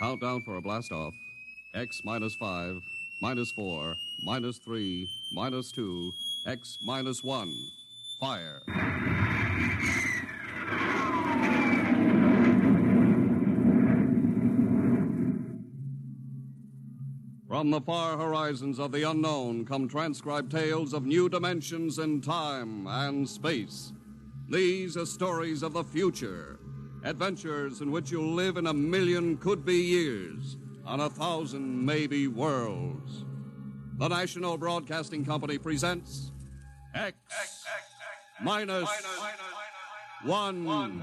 Countdown for a blast-off. X minus 5, minus 4, minus 3, minus 2, X minus 1. Fire. From the far horizons of the unknown come transcribed tales of new dimensions in time and space. These are stories of the future, adventures in which you'll live in 1,000,000 could-be years on 1,000 maybe worlds. The National Broadcasting Company presents X minus 1.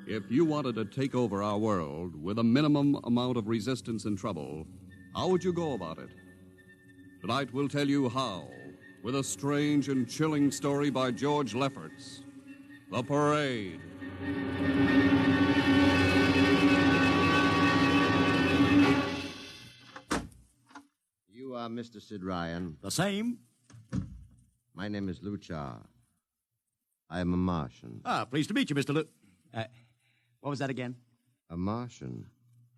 If you wanted to take over our world with a minimum amount of resistance and trouble, how would you go about it? Tonight we'll tell you how, with a strange and chilling story by George Lefferts, The Parade. You are Mr. Sid Ryan. The same. My name is Luchar. I am a Martian. Pleased to meet you, Mr. What was that again? A Martian?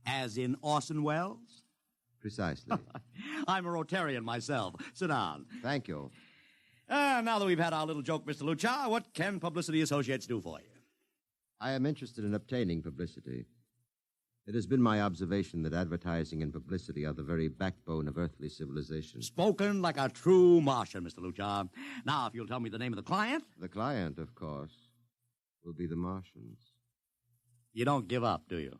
As in Orson Welles? Precisely. I'm a Rotarian myself. Sit down. Thank you. Now that we've had our little joke, Mr. Luchar, what can Publicity Associates do for you? I am interested in obtaining publicity. It has been my observation that advertising and publicity are the very backbone of earthly civilization. Spoken like a true Martian, Mr. Luchar. Now, if you'll tell me the name of the client. The client, of course, will be the Martians. You don't give up, do you?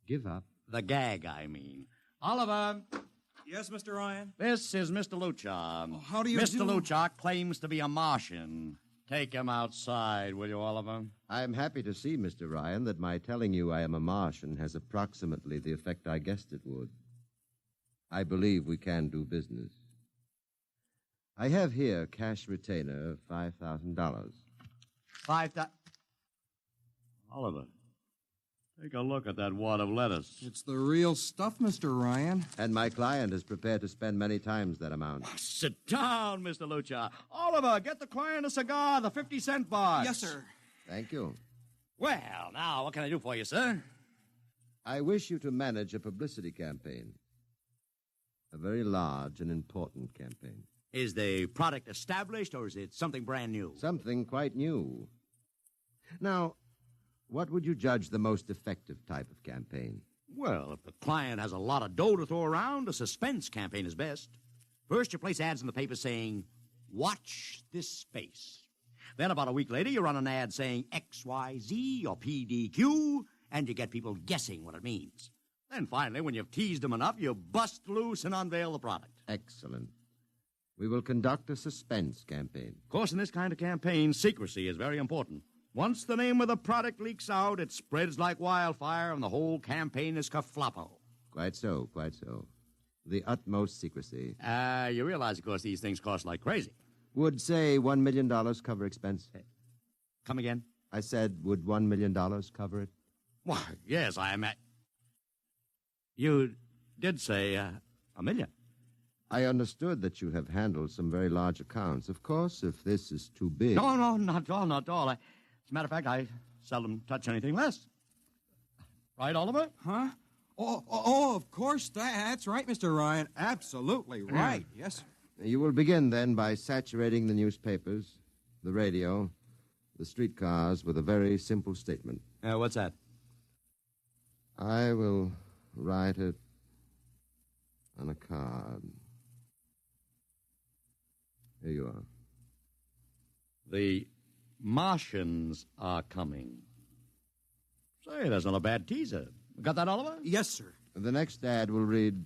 Give up? The gag, I mean. Oliver. Yes, Mr. Ryan? This is Mr. Luchar. Oh, how do you Mr. do? Luchar claims to be a Martian. Take him outside, will you, Oliver? I am happy to see, Mr. Ryan, that my telling you I am a Martian has approximately the effect I guessed it would. I believe we can do business. I have here a cash retainer of $5,000. Oliver, take a look at that wad of lettuce. It's the real stuff, Mr. Ryan. And my client is prepared to spend many times that amount. Sit down, Mr. Luchar. Oliver, get the client a cigar, the 50-cent box. Yes, sir. Thank you. Well, now, what can I do for you, sir? I wish you to manage a publicity campaign. A very large and important campaign. Is the product established, or is it something brand new? Something quite new. Now, what would you judge the most effective type of campaign? Well, if the client has a lot of dough to throw around, a suspense campaign is best. First, you place ads in the paper saying, "Watch this space." Then about a week later, you run an ad saying XYZ or PDQ, and you get people guessing what it means. Then finally, when you've teased them enough, you bust loose and unveil the product. Excellent. We will conduct a suspense campaign. Of course, in this kind of campaign, secrecy is very important. Once the name of the product leaks out, it spreads like wildfire, and the whole campaign is kerfloppo. Quite so, quite so. The utmost secrecy. You realize, of course, these things cost like crazy. Would, say, $1 million cover expense? Come again? I said, would $1 million cover it? Why, yes, I am at... You did say $1 million. I understood that you have handled some very large accounts. Of course, if this is too big... No, not at all, not at all. As a matter of fact, I seldom touch anything less. Right, Oliver? Huh? Oh, of course. That's right, Mr. Ryan. Absolutely right. Yes, sir. You will begin, then, by saturating the newspapers, the radio, the streetcars with a very simple statement. What's that? I will write it on a card. Here you are. The Martians are coming. Say, that's not a bad teaser. Got that, Oliver? Yes, sir. The next ad will read,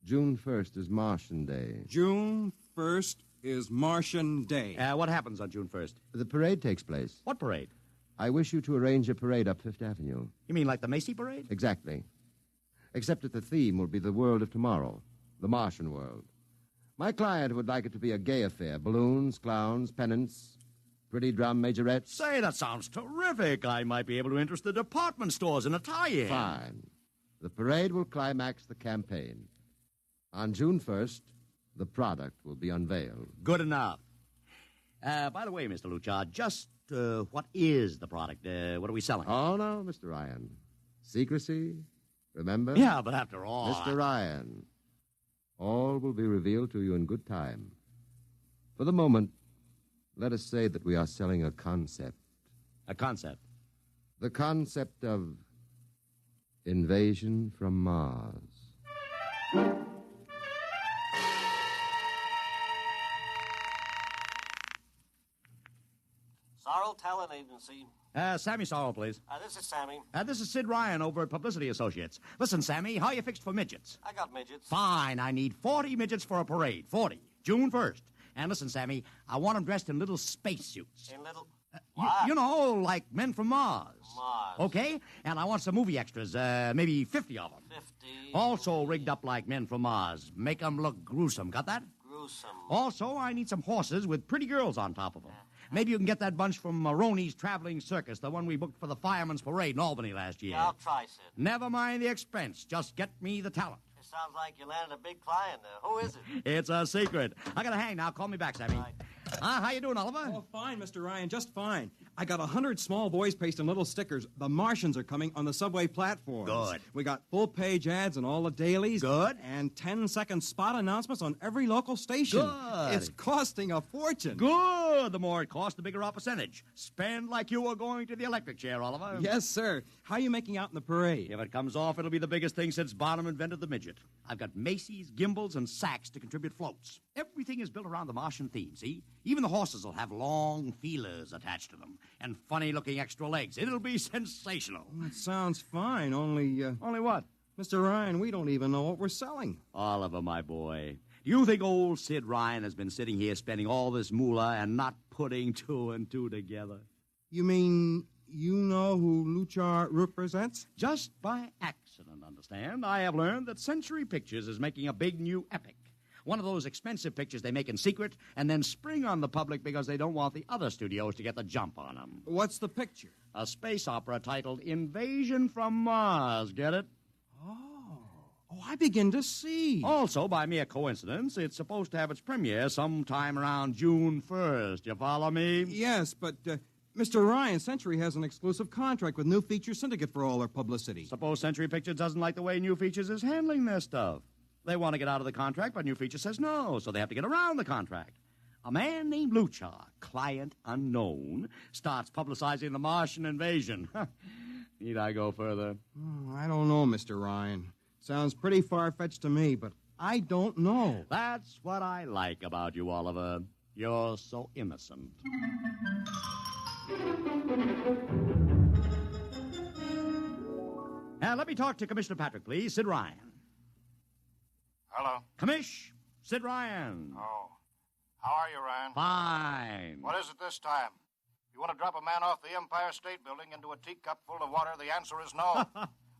June 1st is Martian Day. June 1st is Martian Day. What happens on June 1st? The parade takes place. What parade? I wish you to arrange a parade up Fifth Avenue. You mean like the Macy Parade? Exactly. Except that the theme will be the world of tomorrow, the Martian world. My client would like it to be a gay affair. Balloons, clowns, pennants, pretty drum majorettes. Say, that sounds terrific. I might be able to interest the department stores in a tie-in. Fine. The parade will climax the campaign. On June 1st, the product will be unveiled. Good enough. By the way, Mr. Luchar, just what is the product? What are we selling? Oh, no, Mr. Ryan. Secrecy, remember? Yeah, but after all... Mr. Ryan, all will be revealed to you in good time. For the moment, let us say that we are selling a concept. A concept? The concept of invasion from Mars. Sorrel Talent Agency. Sammy Sorrell, please. This is Sammy. This is Sid Ryan over at Publicity Associates. Listen, Sammy, how you fixed for midgets? I got midgets. Fine, I need 40 midgets for a parade. 40. June 1st. And listen, Sammy, I want them dressed in little spacesuits. In little... You know, like men from Mars. Mars. Okay? And I want some movie extras, maybe 50 of them. 50. Also rigged up like men from Mars. Make them look gruesome. Got that? Gruesome. Also, I need some horses with pretty girls on top of them. Maybe you can get that bunch from Maroney's Traveling Circus, the one we booked for the Fireman's Parade in Albany last year. Yeah, I'll try, Sid. Never mind the expense. Just get me the talent. It sounds like you landed a big client there. Who is it? It's a secret. I gotta hang now. Call me back, Sammy. Right. How you doing, Oliver? Oh, fine, Mr. Ryan, just fine. I got 100 small boys pasting little stickers. The Martians are coming on the subway platforms. Good. We got full-page ads in all the dailies. Good. And 10-second spot announcements on every local station. Good. It's costing a fortune. Good. The more it costs, the bigger our percentage. Spend like you were going to the electric chair, Oliver. Yes, sir. How are you making out in the parade? If it comes off, it'll be the biggest thing since Barnum invented the midget. I've got Macy's, Gimbals, and Saks to contribute floats. Everything is built around the Martian theme, see? Even the horses will have long feelers attached to them and funny-looking extra legs. It'll be sensational. That sounds fine, only... Only what? Mr. Ryan, we don't even know what we're selling. Oliver, my boy, do you think old Sid Ryan has been sitting here spending all this moolah and not putting two and two together? You mean you know who Luchar represents? Just by accident, understand? I have learned that Century Pictures is making a big new epic. One of those expensive pictures they make in secret and then spring on the public because they don't want the other studios to get the jump on them. What's the picture? A space opera titled Invasion from Mars, get it? Oh, I begin to see. Also, by mere coincidence, it's supposed to have its premiere sometime around June 1st. You follow me? Yes, but Mr. Ryan, Century has an exclusive contract with New Feature Syndicate for all their publicity. Suppose Century Pictures doesn't like the way New Features is handling their stuff. They want to get out of the contract, but New Feature says no, so they have to get around the contract. A man named Luchar, client unknown, starts publicizing the Martian invasion. Need I go further? Oh, I don't know, Mr. Ryan. Sounds pretty far-fetched to me, but I don't know. That's what I like about you, Oliver. You're so innocent. Now, let me talk to Commissioner Patrick, please. Sid Ryan. Hello. Commish, Sid Ryan. Oh. How are you, Ryan? Fine. What is it this time? You want to drop a man off the Empire State Building into a teacup full of water? The answer is no.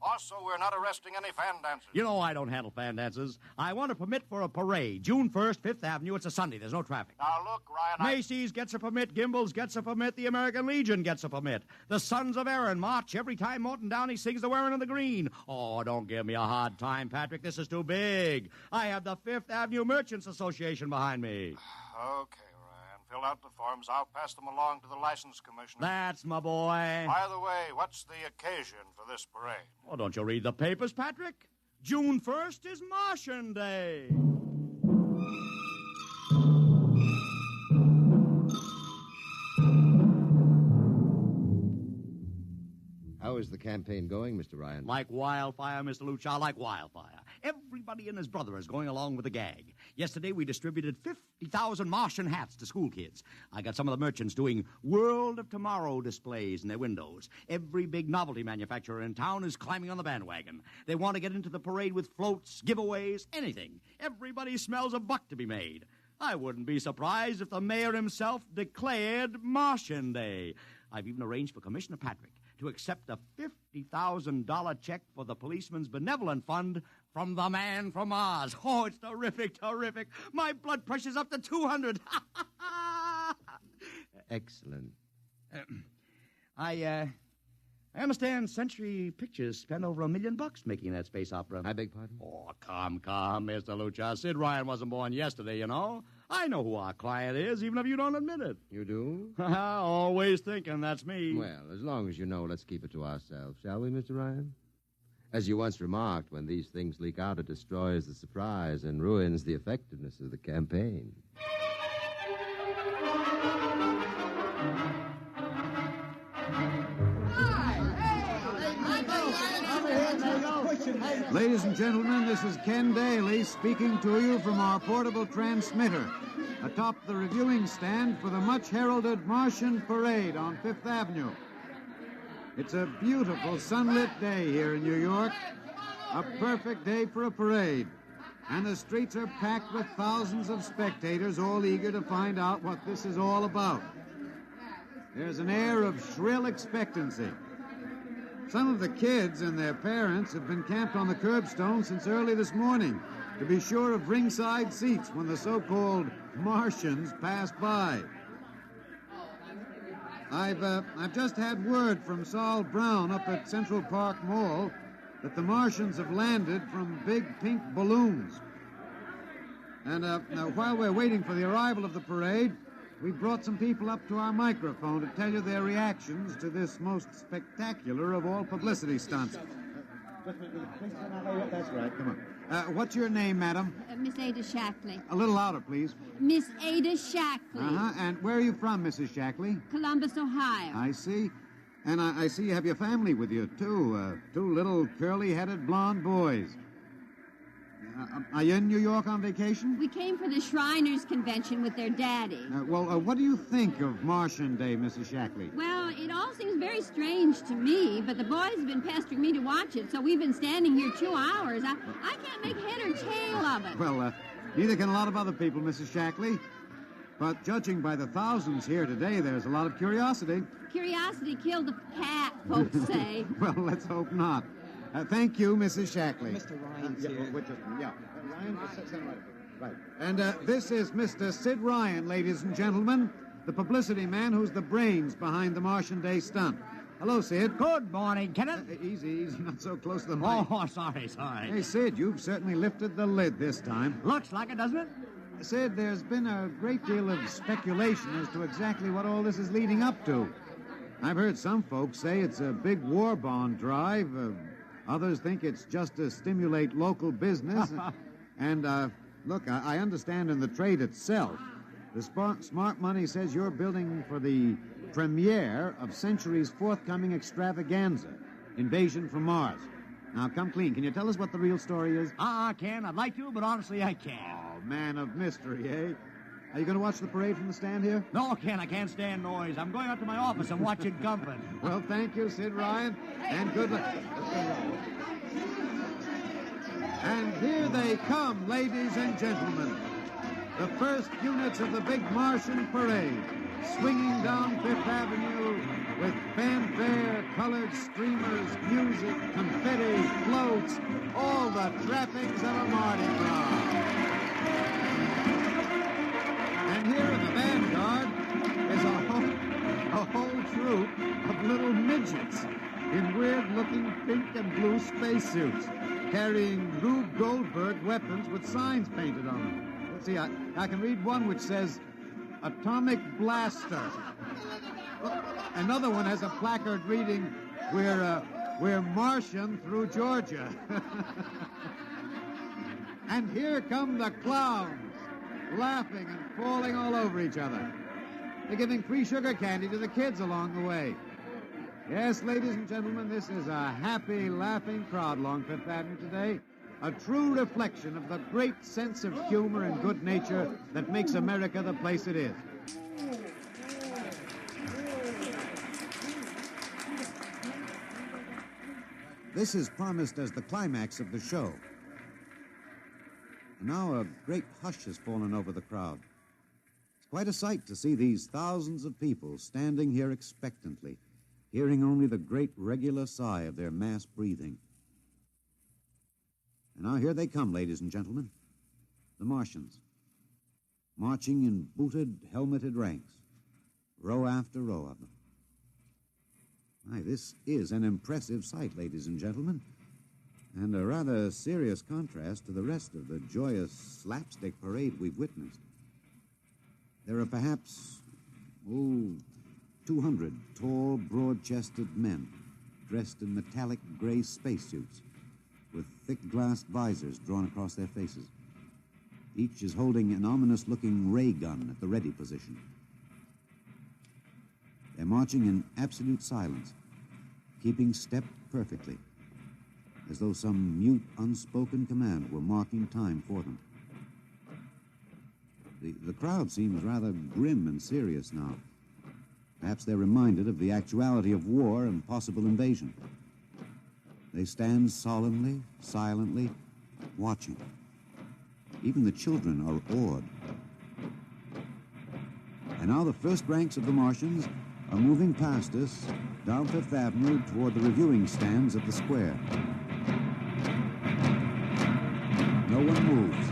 Also, we're not arresting any fan dancers. You know I don't handle fan dances. I want a permit for a parade. June 1st, 5th Avenue. It's a Sunday. There's no traffic. Now, look, Ryan, Macy's gets a permit. Gimbals gets a permit. The American Legion gets a permit. The Sons of Erin march every time Morton Downey sings the Wearing of the Green. Oh, don't give me a hard time, Patrick. This is too big. I have the 5th Avenue Merchants Association behind me. Okay, Ryan. Fill out the forms. I'll pass them along to the license commissioner. That's my boy. By the way, what's the occasion for this parade? Oh, don't you read the papers, Patrick? June 1st is Martian Day. How is the campaign going, Mr. Ryan? Like wildfire, Mr. Luchar, like wildfire. Everybody and his brother is going along with the gag. Yesterday, we distributed 50,000 Martian hats to school kids. I got some of the merchants doing World of Tomorrow displays in their windows. Every big novelty manufacturer in town is climbing on the bandwagon. They want to get into the parade with floats, giveaways, anything. Everybody smells a buck to be made. I wouldn't be surprised if the mayor himself declared Martian Day. I've even arranged for Commissioner Patrick to accept a $50,000 check for the Policeman's Benevolent Fund from the man from Mars. Oh, it's terrific, terrific. My blood pressure's up to 200. Excellent. I understand Century Pictures spent over $1 million making that space opera. I beg pardon? Oh, come, Mr. Lucha. Sid Ryan wasn't born yesterday, you know. I know who our client is, even if you don't admit it. You do? Always thinking that's me. Well, as long as you know, let's keep it to ourselves, shall we, Mr. Ryan? As you once remarked, when these things leak out, it destroys the surprise and ruins the effectiveness of the campaign. Ladies and gentlemen, this is Ken Daly speaking to you from our portable transmitter atop the reviewing stand for the much-heralded Martian Parade on Fifth Avenue. It's a beautiful sunlit day here in New York, a perfect day for a parade, and the streets are packed with thousands of spectators all eager to find out what this is all about. There's an air of shrill expectancy. Some of the kids and their parents have been camped on the curbstone since early this morning to be sure of ringside seats when the so-called Martians pass by. I've just had word from Saul Brown up at Central Park Mall that the Martians have landed from big pink balloons. And now, while we're waiting for the arrival of the parade, we brought some people up to our microphone to tell you their reactions to this most spectacular of all publicity stunts. That's right, come on. What's your name, madam? Miss Ada Shackley. A little louder, please. Miss Ada Shackley. Uh-huh, and where are you from, Mrs. Shackley? Columbus, Ohio. I see. And I see you have your family with you, too. Two little curly-headed blonde boys. Are you in New York on vacation? We came for the Shriners Convention with their daddy. What do you think of Martian Day, Mrs. Shackley? Well, it all seems very strange to me, but the boys have been pestering me to watch it, so we've been standing here 2 hours. I can't make head or tail of it. Well, neither can a lot of other people, Mrs. Shackley. But judging by the thousands here today, there's a lot of curiosity. Curiosity killed the cat, folks say. Well, let's hope not. Thank you, Mrs. Shackley. Mr. Ryan's here. Ryan, right. And this is Mr. Sid Ryan, ladies and gentlemen, the publicity man who's the brains behind the Martian Day stunt. Hello, Sid. Good morning, Kenneth. Easy, not so close to the mic. Oh, sorry. Hey, Sid, you've certainly lifted the lid this time. Looks like it, doesn't it? Sid, there's been a great deal of speculation as to exactly what all this is leading up to. I've heard some folks say it's a big war bond drive. Others think it's just to stimulate local business. And, look, I understand in the trade itself, the smart money says you're building for the premiere of Century's forthcoming extravaganza, Invasion from Mars. Now, come clean. Can you tell us what the real story is? Ken, I'd like to, but honestly, I can't. Oh, man of mystery, eh? Are you going to watch the parade from the stand here? No, Ken, I can't stand noise. I'm going up to my office and watching company. Well, thank you, Sid Ryan, and good luck. And here they come, ladies and gentlemen. The first units of the big Martian parade, swinging down Fifth Avenue with fanfare, colored streamers, music, confetti, floats, all the trappings of a Mardi Gras. And here in the vanguard is a whole troop of little midgets in weird-looking pink and blue spacesuits, carrying Rube Goldberg weapons with signs painted on them. Let's see, I can read one which says, Atomic Blaster. Another one has a placard reading, We're Martian through Georgia. And here come the clowns, laughing and falling all over each other. They're giving free sugar candy to the kids along the way. Yes, ladies and gentlemen, this is a happy, laughing crowd along Fifth Avenue today. A true reflection of the great sense of humor and good nature that makes America the place it is. This is promised as the climax of the show. Now a great hush has fallen over the crowd. It's quite a sight to see these thousands of people standing here expectantly, hearing only the great regular sigh of their mass breathing. And now here they come, ladies and gentlemen, the Martians, marching in booted, helmeted ranks, row after row of them. Aye, this is an impressive sight, ladies and gentlemen, and a rather serious contrast to the rest of the joyous slapstick parade we've witnessed. There are perhaps, 200 tall, broad-chested men dressed in metallic gray spacesuits with thick glass visors drawn across their faces. Each is holding an ominous-looking ray gun at the ready position. They're marching in absolute silence, keeping step perfectly, as though some mute, unspoken command were marking time for them. The crowd seems rather grim and serious now. Perhaps they're reminded of the actuality of war and possible invasion. They stand solemnly, silently, watching. Even the children are awed. And now the first ranks of the Martians are moving past us down Fifth Avenue toward the reviewing stands at the square. No one moves.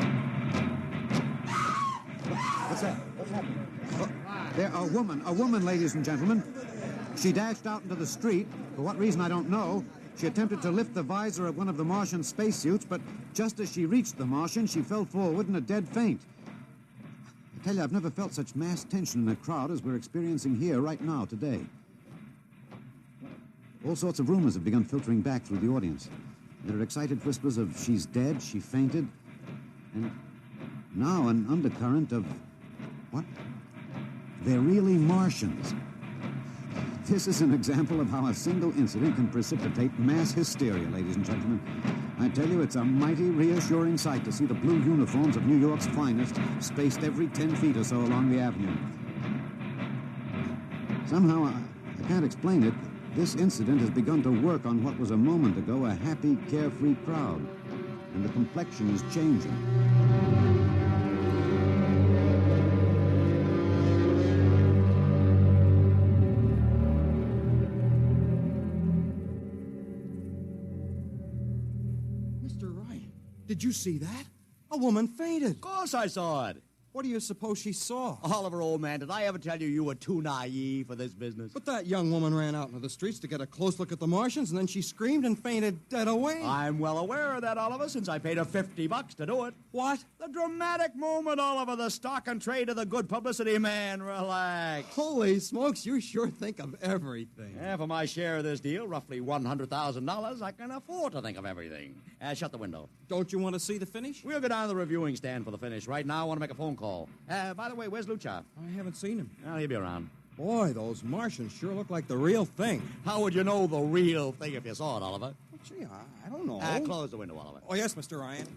What's that? What's happening? A woman, ladies and gentlemen. She dashed out into the street. For what reason, I don't know. She attempted to lift the visor of one of the Martian spacesuits, but just as she reached the Martian, she fell forward in a dead faint. I tell you, I've never felt such mass tension in a crowd as we're experiencing here right now, today. All sorts of rumors have begun filtering back through the audience. There are excited whispers of she's dead, she fainted, and now an undercurrent of, what? They're really Martians. This is an example of how a single incident can precipitate mass hysteria, ladies and gentlemen. I tell you, it's a mighty reassuring sight to see the blue uniforms of New York's finest spaced every 10 feet or so along the avenue. Somehow, I can't explain it, this incident has begun to work on what was a moment ago a happy, carefree crowd, and the complexion is changing. Did you see that? A woman fainted. Of course I saw it. What do you suppose she saw? Oliver, old man, did I ever tell you you were too naive for this business? But that young woman ran out into the streets to get a close look at the Martians, and then she screamed and fainted dead away. I'm well aware of that, Oliver, since I paid her $50 to do it. What? The dramatic moment, Oliver, the stock and trade of the good publicity, man. Relax. Holy smokes, you sure think of everything. Yeah, for my share of this deal, roughly $100,000, I can afford to think of everything. Shut the window. Don't you want to see the finish? We'll go down to the reviewing stand for the finish. Right now, I want to make a phone call. By the way, where's Lucha? I haven't seen him. Well, he'll be around. Boy, those Martians sure look like the real thing. How would you know the real thing if you saw it, Oliver? Well, gee, I don't know. Close the window, Oliver. Oh, yes, Mr. Ryan.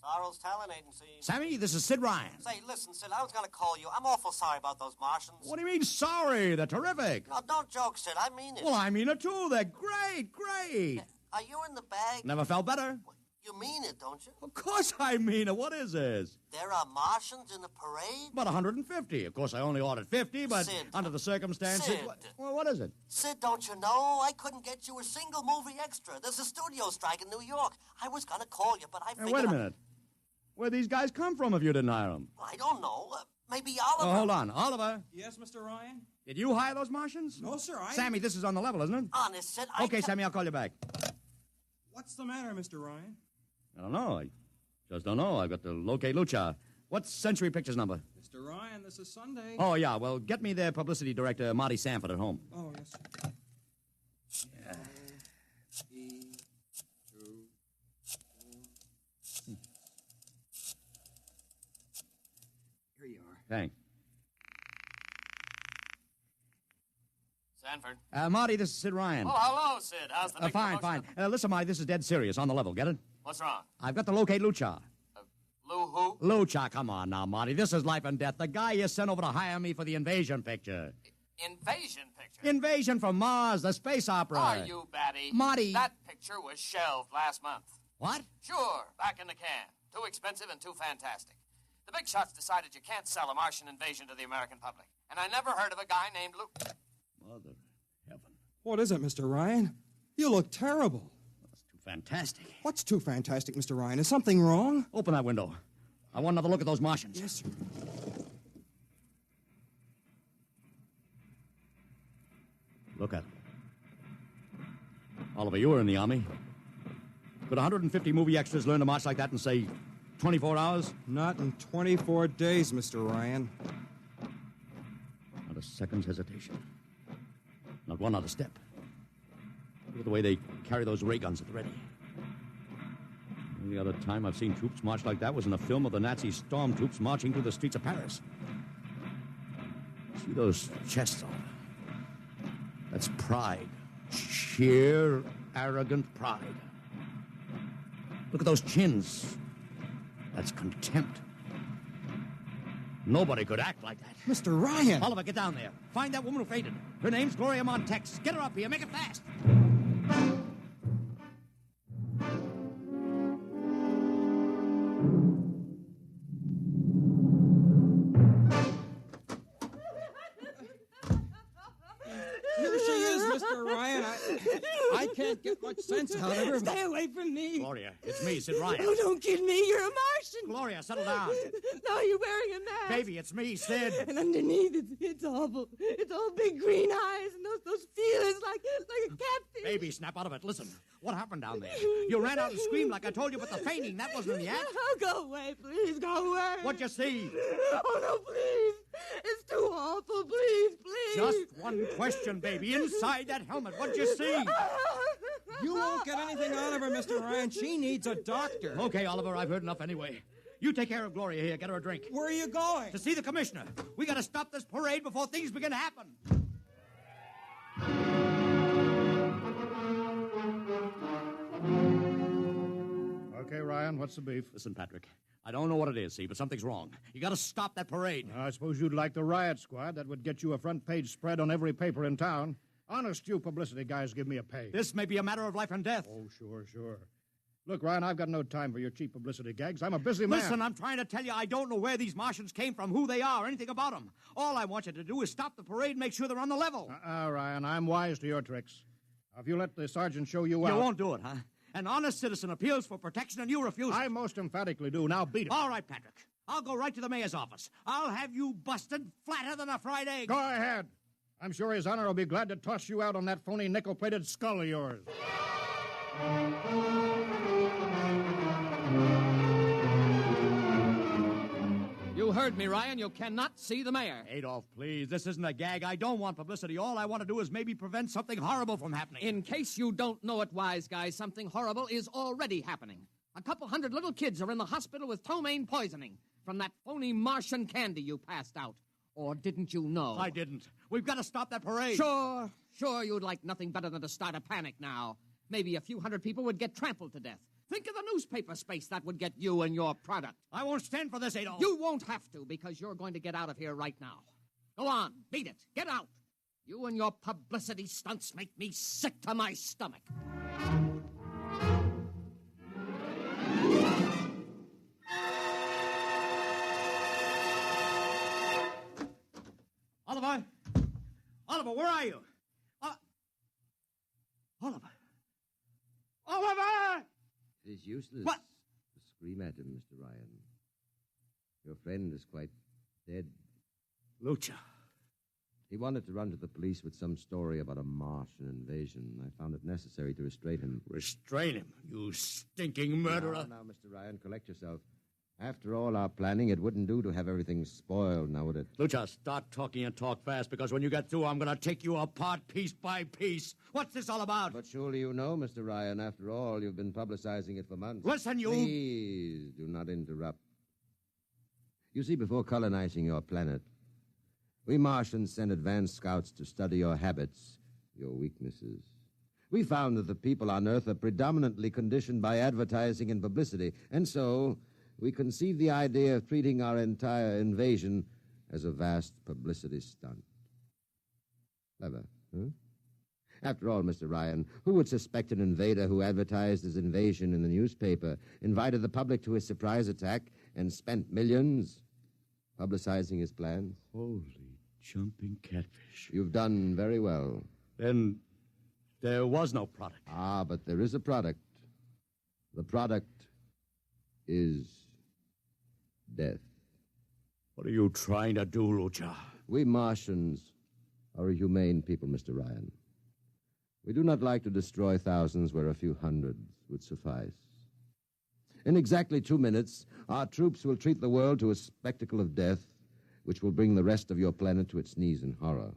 Sorrel's Talent Agency. Sammy, this is Sid Ryan. Say, listen, Sid, I was going to call you. I'm awful sorry about those Martians. What do you mean, sorry? They're terrific. No, don't joke, Sid. I mean it. Well, I mean it, too. They're great, great. Are you in the bag? Never felt better. You mean it, don't you? Of course I mean it. What is this? There are Martians in the parade? About 150. Of course, I only ordered 50, but Sid. under the circumstances... Sid. Well, what is it? Sid, don't you know? I couldn't get you a single movie extra. There's a studio strike in New York. I was going to call you, but I figured... Hey, wait a minute. Where'd these guys come from if you didn't hire them? I don't know. Maybe Oliver... Oh, hold on. Oliver? Yes, Mr. Ryan? Did you hire those Martians? No, sir, Sammy, this is on the level, isn't it? Honest, Sid, Okay, Sammy, I'll call you back. What's the matter, Mr. Ryan? I don't know. I just don't know. I've got to locate Lucha. What's Century Pictures number? Mr. Ryan, this is Sunday. Oh, yeah. Well, get me their publicity director, Marty Sanford, at home. Oh, yes, sir. Yeah. Here you are. Thanks. Sanford. Marty, this is Sid Ryan. Oh, hello, Sid. How's the big Fine, promotion? fine. Listen, Marty, this is dead serious, on the level. Get it? What's wrong? I've got to locate Lucha. Lou who? Lucha, come on now, Marty. This is life and death. The guy you sent over to hire me for the invasion picture. Invasion picture? Invasion from Mars, the space opera. Are you batty? Marty. That picture was shelved last month. What? Sure, back in the can. Too expensive and too fantastic. The big shots decided you can't sell a Martian invasion to the American public. And I never heard of a guy named Lou. Mother heaven. What is it, Mr. Ryan? You look terrible. That's too fantastic. What's too fantastic, Mr. Ryan? Is something wrong? Open that window. I want another look at those Martians. Yes, sir. Look at them. Oliver, you were in the Army. Could 150 movie extras learn to march like that in, say, 24 hours? Not in 24 days, Mr. Ryan. Not a second's hesitation. Not one other step. Look at the way they carry those ray guns at the ready. The only other time I've seen troops march like that was in a film of the Nazi stormtroops marching through the streets of Paris. See those chests on them? That's pride. Sheer, arrogant pride. Look at those chins. That's contempt. Nobody could act like that. Mr. Ryan! Oliver, get down there. Find that woman who fainted. Her name's Gloria Montex. Get her up here. Make it fast. Here she is, Mr. Ryan. I can't get much sense out of her. Stay away from me. Gloria, it's me, Sid Ryan. Oh, don't kid me. You're a Martian. Gloria, settle down. No, you're wearing a mask. Baby, it's me, Sid. And underneath, it's awful. It's all big green eyes and those feelers like a catfish. Baby, snap out of it. Listen, what happened down there? You ran out and screamed like I told you, but the fainting, that wasn't in the act. Oh, go away, please. Go away. What'd you see? Oh, no, please. It's too awful. Please, please. Just one question, baby. Inside that helmet, what'd you see? You won't get anything out of her, Mr. Ryan. She needs a doctor. Okay, Oliver, I've heard enough anyway. You take care of Gloria here. Get her a drink. Where are you going? To see the commissioner. We gotta stop this parade before things begin to happen. Okay, Ryan, what's the beef? Listen, Patrick, I don't know what it is, see, but something's wrong. You gotta stop that parade. I suppose you'd like the riot squad. That would get you a front-page spread on every paper in town. Honest, you publicity guys give me a pay. This may be a matter of life and death. Oh, sure. Look, Ryan, I've got no time for your cheap publicity gags. I'm a busy man. Listen, I'm trying to tell you I don't know where these Martians came from, who they are, anything about them. All I want you to do is stop the parade and make sure they're on the level. Ryan, I'm wise to your tricks. Now, if you let the sergeant show you out... You won't do it, huh? An honest citizen appeals for protection and you refuse it. I most emphatically do. Now beat it. All right, Patrick. I'll go right to the mayor's office. I'll have you busted flatter than a fried egg. Go ahead. I'm sure His Honor will be glad to toss you out on that phony nickel-plated skull of yours. You heard me, Ryan. You cannot see the mayor. Adolf, please. This isn't a gag. I don't want publicity. All I want to do is maybe prevent something horrible from happening. In case you don't know it, wise guy, something horrible is already happening. A couple hundred little kids are in the hospital with ptomaine poisoning from that phony Martian candy you passed out. Or didn't you know? I didn't. We've got to stop that parade. Sure you'd like nothing better than to start a panic now. Maybe a few hundred people would get trampled to death. Think of the newspaper space that would get you and your product. I won't stand for this, Adolf. You won't have to, because you're going to get out of here right now. Go on, beat it. Get out. You and your publicity stunts make me sick to my stomach. Oliver! Oliver, where are you? Oliver! Oliver! It is useless What? to scream at him, Mr. Ryan. Your friend is quite dead. Lucha. He wanted to run to the police with some story about a Martian invasion. I found it necessary to restrain him. Restrain him, you stinking murderer. Now, Mr. Ryan, collect yourself. After all our planning, it wouldn't do to have everything spoiled, now would it? Lucha, start talking and talk fast, because when you get through, I'm going to take you apart piece by piece. What's this all about? But surely you know, Mr. Ryan, after all, you've been publicizing it for months. Listen, you... Please, do not interrupt. You see, before colonizing your planet, we Martians sent advanced scouts to study your habits, your weaknesses. We found that the people on Earth are predominantly conditioned by advertising and publicity, and so we conceived the idea of treating our entire invasion as a vast publicity stunt. Clever, huh? After all, Mr. Ryan, who would suspect an invader who advertised his invasion in the newspaper, invited the public to his surprise attack, and spent millions publicizing his plans? Holy jumping catfish. You've done very well. Then There was no product. Ah, but there is a product. The product is death. What are you trying to do, Lucha? We Martians are a humane people, Mr. Ryan. We do not like to destroy thousands where a few hundreds would suffice. In exactly 2 minutes, our troops will treat the world to a spectacle of death, which will bring the rest of your planet to its knees in horror.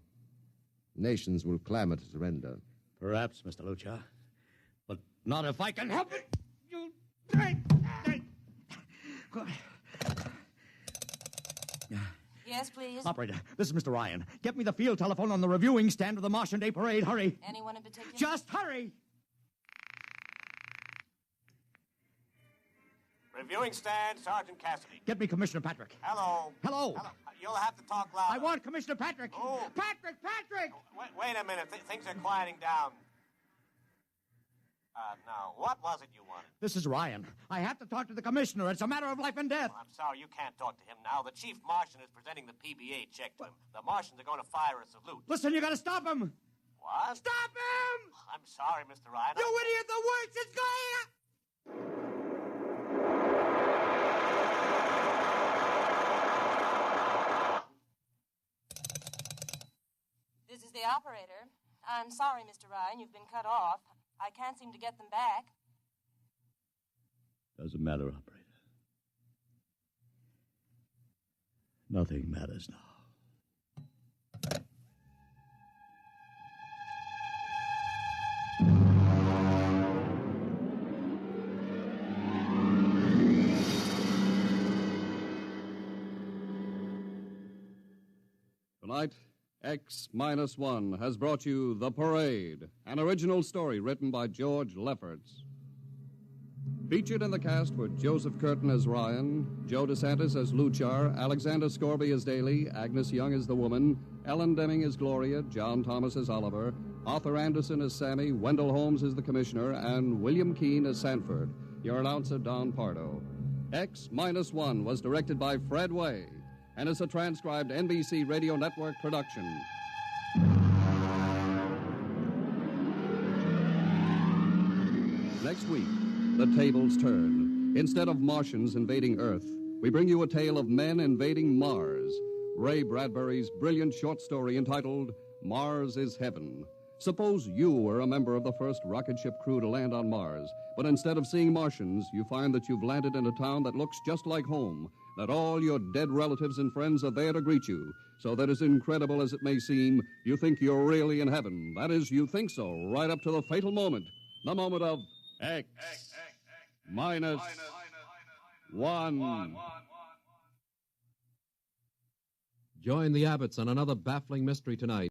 Nations will clamor to surrender. Perhaps, Mr. Lucha, but not if I can help it. You... Yes, please. Operator, this is Mr. Ryan. Get me the field telephone on the reviewing stand of the Martian Day Parade. Hurry. Anyone in particular? Just hurry. Reviewing stand, Sergeant Cassidy. Get me Commissioner Patrick. Hello. Hello. Hello. You'll have to talk louder. I want Commissioner Patrick. Oh. Patrick! Wait a minute. Things are quieting down. Now, what was it you wanted? This is Ryan. I have to talk to the commissioner. It's a matter of life and death. I'm sorry, you can't talk to him now. The chief Martian is presenting the PBA check to him. The Martians are going to fire a salute. Listen, you got to stop him. What? Stop him! I'm sorry, Mr. Ryan. You idiot! The works is going... This is the operator. I'm sorry, Mr. Ryan, you've been cut off. I can't seem to get them back. Doesn't matter, operator. Nothing matters now. Tonight, X-1 has brought you The Parade, an original story written by George Lefferts. Featured in the cast were Joseph Curtin as Ryan, Joe DeSantis as Luchar, Alexander Scorby as Daly, Agnes Young as the woman, Ellen Deming as Gloria, John Thomas as Oliver, Arthur Anderson as Sammy, Wendell Holmes as the Commissioner, and William Keene as Sanford. Your announcer, Don Pardo. X-1 was directed by Fred Way and is a transcribed NBC Radio Network production. Next week, the tables turn. Instead of Martians invading Earth, we bring you a tale of men invading Mars. Ray Bradbury's brilliant short story entitled Mars is Heaven. Suppose you were a member of the first rocket ship crew to land on Mars, but instead of seeing Martians, you find that you've landed in a town that looks just like home, that all your dead relatives and friends are there to greet you, so that as incredible as it may seem, you think you're really in heaven. That is, you think so, right up to the fatal moment, the moment of X-1. Join the Abbotts on another baffling mystery tonight.